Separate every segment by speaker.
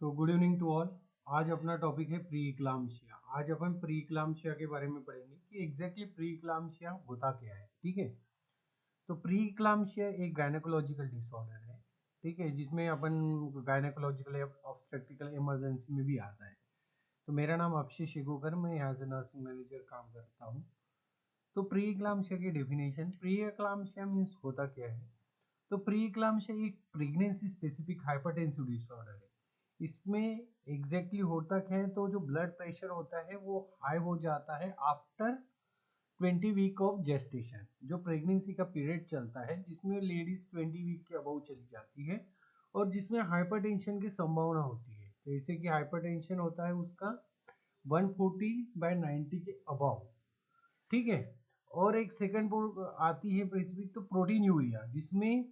Speaker 1: तो good evening to all. आज अपना टॉपिक है प्री इक्लाम्शिया। आज अपन प्री इक्लाम्शिया के बारे में पढ़ेंगे कि एग्जैक्टली प्री इक्लाम्शिया होता क्या है। ठीक है, तो प्री इक्लाम्शिया एक गायनेकोलॉजिकल डिसऑर्डर है। ठीक है, जिसमें अपन गायनेकोलॉजिकल या ऑब्स्टेट्रिकल इमरजेंसी में भी आता है। तो मेरा नाम अक्षय शेगोकर, मैं यहाँ से नर्सिंग मैनेजर काम करता हूँ। तो प्री इक्लाम्शिया की डेफिनेशन, प्री इक्लाम्शिया मीन्स होता क्या है। तो प्री इक्लाम्शिया एक प्रेगनेंसी स्पेसिफिक हाइपरटेंसिव डिसऑर्डर है। इसमें एग्जैक्टली होता क्या है, तो जो ब्लड प्रेशर होता है वो हाई हो जाता है आफ्टर 20 वीक ऑफ जेस्टेशन। जो प्रेगनेंसी का पीरियड चलता है जिसमें लेडीज 20 वीक के अबव चली जाती है और जिसमें हाइपरटेंशन की संभावना होती है। जैसे कि हाइपरटेंशन होता है उसका 140/90 के अबव। ठीक है, और एक सेकंड आती है स्पेसिफिक, तो प्रोटीन यूरिया जिसमें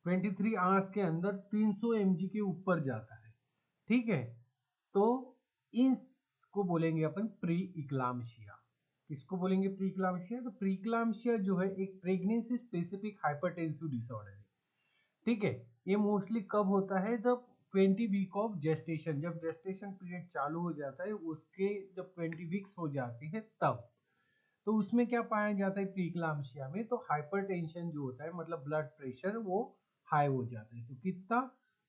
Speaker 1: 23 आवर्स के अंदर 300 mg के ऊपर जाता है। ठीक है, तो इसको बोलेंगे अपन प्री इक्लाम्शिया। किसको बोलेंगे प्री इक्लाम्शिया? तो प्री इक्लाम्शिया जो है एक प्रेगनेंसी स्पेसिफिक हाइपरटेंसिव डिसऑर्डर है। ठीक है, ये मोस्टली कब होता है? जब 20 वीक ऑफ जेस्टेशन, जब जेस्टेशन पीरियड चालू हो जाता है उसके जब 20 वीक्स हो जाते हैं तब। तो उसमें क्या पाया जाता है प्री इक्लाम्शिया में? तो हाइपरटेंशन जो होता है मतलब ब्लड प्रेशर वो हाई हो जाता है। तो कितना?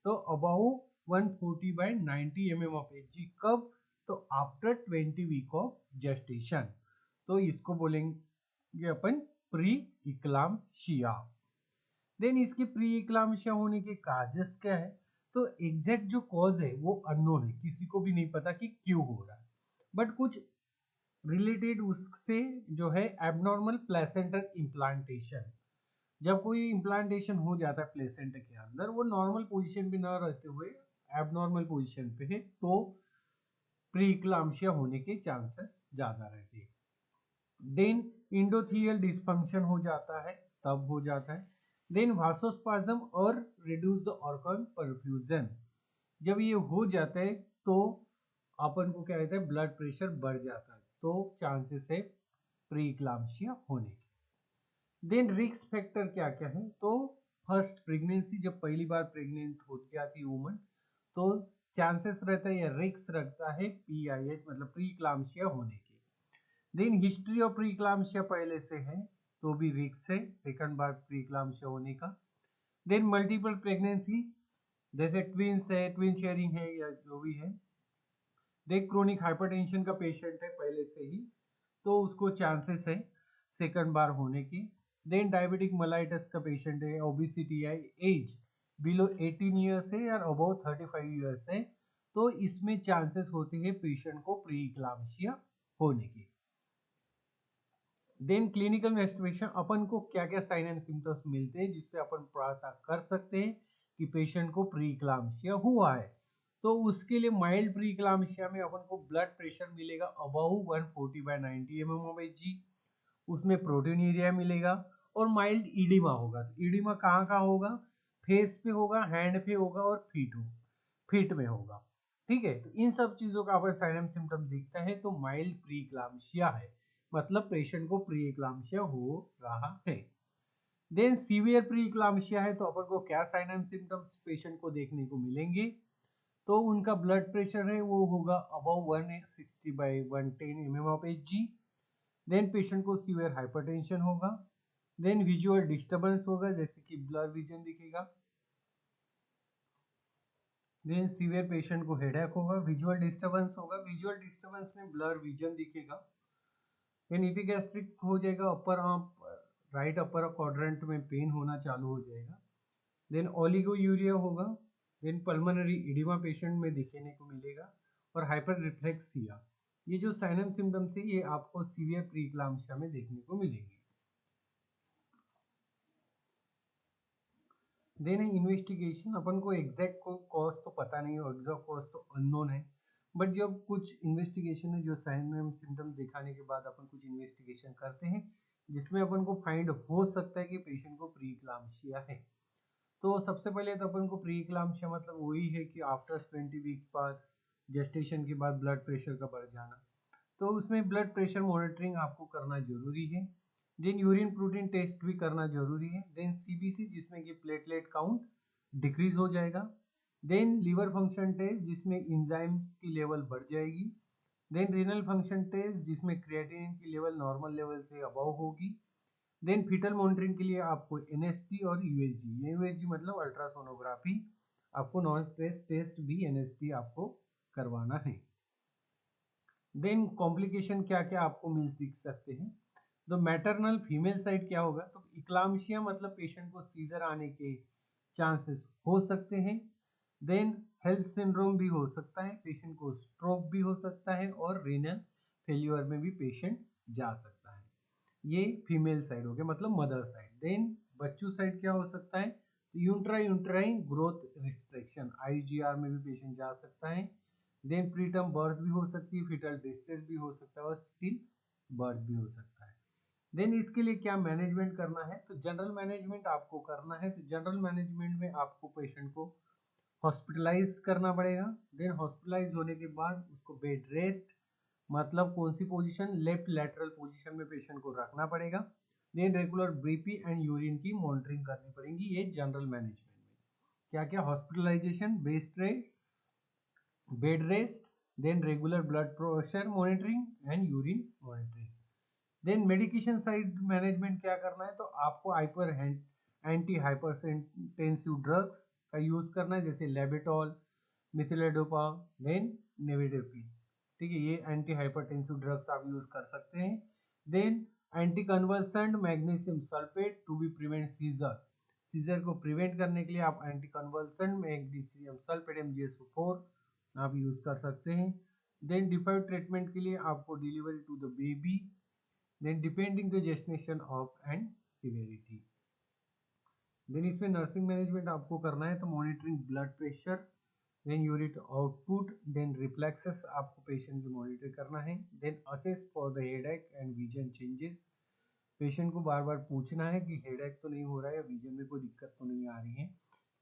Speaker 1: तो अबाउ 140/90 mm ऑफ Hg। कब? तो आफ्टर 20 वीक ऑफ जेस्टेशन। तो इसको बोलेंगे अपन प्री इक्लाम्शिया। देन इसकी प्री इक्लाम्शिया होने के काजेस क्या है? तो एग्जैक्ट जो कॉज है वो अननोन है, किसी को भी नहीं पता कि क्यों हो रहा है। बट कुछ रिलेटेड उससे जो है एबनॉर्मल प्लेसेंटल इम्प्लांटेशन। जब कोई इम्प्लांटेशन हो जाता है प्लेसेंटा के अंदर, वो नॉर्मल पोजीशन पे न रहते हुए एबनॉर्मल पोजीशन पे है, तो प्रीक्लाम्शिया होने के चांसेस ज्यादा रहते हैं। देन इंडोथीलियल डिस्फंक्शन हो जाता है, तब हो जाता है। देन वासोस्पाज्म और रिड्यूस द ऑर्गन परफ्यूजन, जब ये हो जाता है तो अपन को क्या रहता है? ब्लड प्रेशर बढ़ जाता है, तो चांसेस है प्रीक्लाम्शिया होने के। देन रिस्क फैक्टर क्या क्या है? तो फर्स्ट प्रेगनेंसी, जब पहली बार प्रेग्नेंट हो जाती है वुमन, तो चांसेस रहता है या रिस्क रखता है PIH मतलब प्रीक्लाम्शिया होने के। देन हिस्ट्री ऑफ प्रीक्लाम्शिया पहले से है तो भी रिस्क है सेकंड बार प्रीक्लाम्शिया होने का। देन मल्टीपल प्रेगनेंसी, जैसे ट्विंस है, ट्विन शेयरिंग है या जो भी है। देख क्रोनिक हाइपरटेंशन का पेशेंट है पहले से ही, तो उसको चांसेस है सेकंड बार होने की। देन डायबिटिक मलाइटस का पेशेंट है, ओबिसिटी है, एज बिलो 18 ईयर्स है या अबव 35 ईयर्स है, तो इसमें चांसेस होते हैं पेशेंट को प्री इक्लाम्शिया होने की। देन क्लिनिकल इन्वेस्टिगेशन, अपन को क्या क्या साइन एंड सिम्टम्स मिलते हैं जिससे अपन पता कर सकते हैं कि पेशेंट को प्री इक्लाम्शिया हुआ है। तो उसके लिए माइल्ड प्री इक्लाम्शिया में अपन को ब्लड प्रेशर मिलेगा अबव 140/90 mm ऑफ Hg, उसमें प्रोटीन मिलेगा और माइल्ड ईडिमा होगा। तो ईडिमा कहाँ कहाँ होगा? फेस पे होगा, हैंड पे होगा और फीट में होगा। ठीक है, तो इन सब चीजों का अपन साइन एंड सिम्टम दिखता है तो माइल्ड प्री इक्लाम्शिया है, मतलब पेशेंट को प्री इक्लाम्शिया हो रहा है। देन सीवियर प्री इक्लाम्शिया है तो अपन को क्या साइन एंड सिम्टम्स पेशेंट को देखने को मिलेंगे? तो उनका ब्लड प्रेशर है वो होगा above 160/110 mm of Hg। Then patient को सीवियर हाइपरटेंशन होगा। देन विजुअल डिस्टर्बेंस होगा, जैसे कि ब्लर विजन दिखेगा। देन सीवियर पेशेंट को हेडेक होगा, विजुअल डिस्टर्बेंस होगा, विजुअल डिस्टर्बेंस में ब्लर विजन दिखेगा। देन इपिगैस्ट्रिक हो जाएगा, upper arm right upper quadrant में पेन होना चालू हो जाएगा। देन ओलिगोयूरिया होगा। देन पल्मोनरी एडिमा पेशेंट में दिखने को मिलेगा और हाइपर रिफ्लेक्सिया। ये जो साइन एंड सिम्टम्स है ये आपको सीवियर प्रीक्लाम्शिया में देखने को मिलेंगे। देन इन्वेस्टिगेशन, अपन को एग्जैक्ट कॉज तो पता नहीं है, एग्जैक्ट कॉज तो अननोन है। बट जब कुछ इन्वेस्टिगेशन है, जो साइन एंड सिम्टम दिखाने के बाद अपन कुछ इन्वेस्टिगेशन करते हैं जिसमें अपन को फाइंड हो सकता है कि पेशेंट को प्रीक्लाम्शिया है। तो सबसे पहले तो अपन को प्रीक्लाम्शिया मतलब वही है कि आफ्टर 20 वीक बाद जेस्टेशन के बाद ब्लड प्रेशर का बढ़ जाना, तो उसमें ब्लड प्रेशर मॉनिटरिंग आपको करना जरूरी है। देन यूरिन प्रोटीन टेस्ट भी करना जरूरी है। देन CBC जिसमें कि प्लेटलेट काउंट डिक्रीज हो जाएगा। देन लीवर फंक्शन टेस्ट जिसमें एंजाइम्स की लेवल बढ़ जाएगी। देन रीनल फंक्शन टेस्ट जिसमें क्रिएटिनिन की लेवल नॉर्मल लेवल से अबव होगी। देन फीटल मॉनिटरिंग के लिए आपको एनएसटी और यूएसजी, यूएसजी मतलब अल्ट्रासोनोग्राफी, आपको नॉन स्ट्रेस टेस्ट भी एनएसटी आपको करवाना है। देन कॉम्प्लिकेशन क्या क्या आपको सीख सकते हैं। तो मैटरनल फीमेल साइड क्या होगा, तो इक्लाम्शिया मतलब पेशेंट को सीजर आने के चांसेस हो सकते हैं। देन हेल्थ सिंड्रोम भी हो सकता है, पेशेंट को स्ट्रोक भी हो सकता है और रीनल फेल्यूर में भी पेशेंट जा सकता है। ये फीमेल साइड हो गया मतलब मदर साइड। देन बच्चों साइड क्या हो सकता है, तो यूट्राइन ग्रोथ रिस्ट्रिक्शन आईजीआर में भी पेशेंट जा सकता है। देन प्रीटर्म बर्थ भी हो सकती है, फीटल डिस्ट्रेस भी हो सकता है और स्टिल बर्थ भी हो सकता है। देन इसके लिए क्या मैनेजमेंट करना है, तो जनरल मैनेजमेंट आपको करना है। तो जनरल मैनेजमेंट में आपको पेशेंट को हॉस्पिटलाइज करना पड़ेगा। देन हॉस्पिटलाइज होने के बाद उसको बेड रेस्ट मतलब कौन सी पोजीशन, लेफ्ट लैटरल पोजीशन में पेशेंट को रखना पड़ेगा। Then regular BP and urine की मॉनिटरिंग करनी पड़ेगी। ये जनरल मैनेजमेंट में क्या क्या, hospitalisation, bed rest, then regular blood pressure monitoring and urine monitoring. Then medication side management क्या करना है, तो आपको हाइपर एंटी हाइपरटेंसिव ड्रग्स का यूज करना है, जैसे लेबेटॉल, मिथिलेडोपा, देन नेविडेपिन। ठीक है, ये एंटी हाइपरटेंसिव ड्रग्स आप यूज कर सकते हैं। Then anti convulsant magnesium sulphate to be prevent seizure, seizure को प्रिवेंट करने के लिए आप anti convulsant magnesium sulphate MgSO4 आप यूज कर सकते हैं। देन डिफर्ड ट्रीटमेंट के लिए आपको delivery to the baby, then depending the gestation of and severity. Then इसमें नर्सिंग मैनेजमेंट आपको करना है, तो monitoring blood pressure, then urine output, then reflexes आपको पेशेंट की मॉनिटर करना है। Then assess for the headache and vision changes, patient को बार बार पूछना है कि हेडेक तो नहीं हो रहा है या विजन में कोई दिक्कत तो नहीं आ रही है।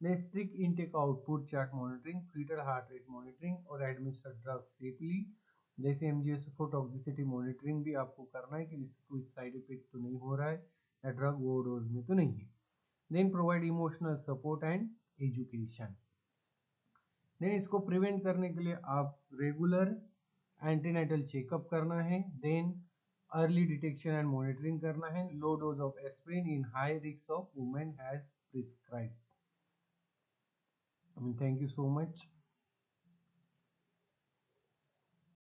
Speaker 1: Then strict intake output chart monitoring, foetal heart rate monitoring और एडमिनिस्टर ड्रग सेफली, जैसे MgSO4 टॉक्सिसिटी मॉनिटरिंग भी आपको करना है कि कोई साइड इफेक्ट तो नहीं हो रहा है या ड्रग ओवरडोज में तो नहीं है। Then provide emotional support and education. Then इसको प्रिवेंट करने के लिए आप रेगुलर एंटीनेटल चेकअप करना है। Then early detection and monitoring करना है। Low dose of aspirin in high risk of women has prescribed. Thank you so much.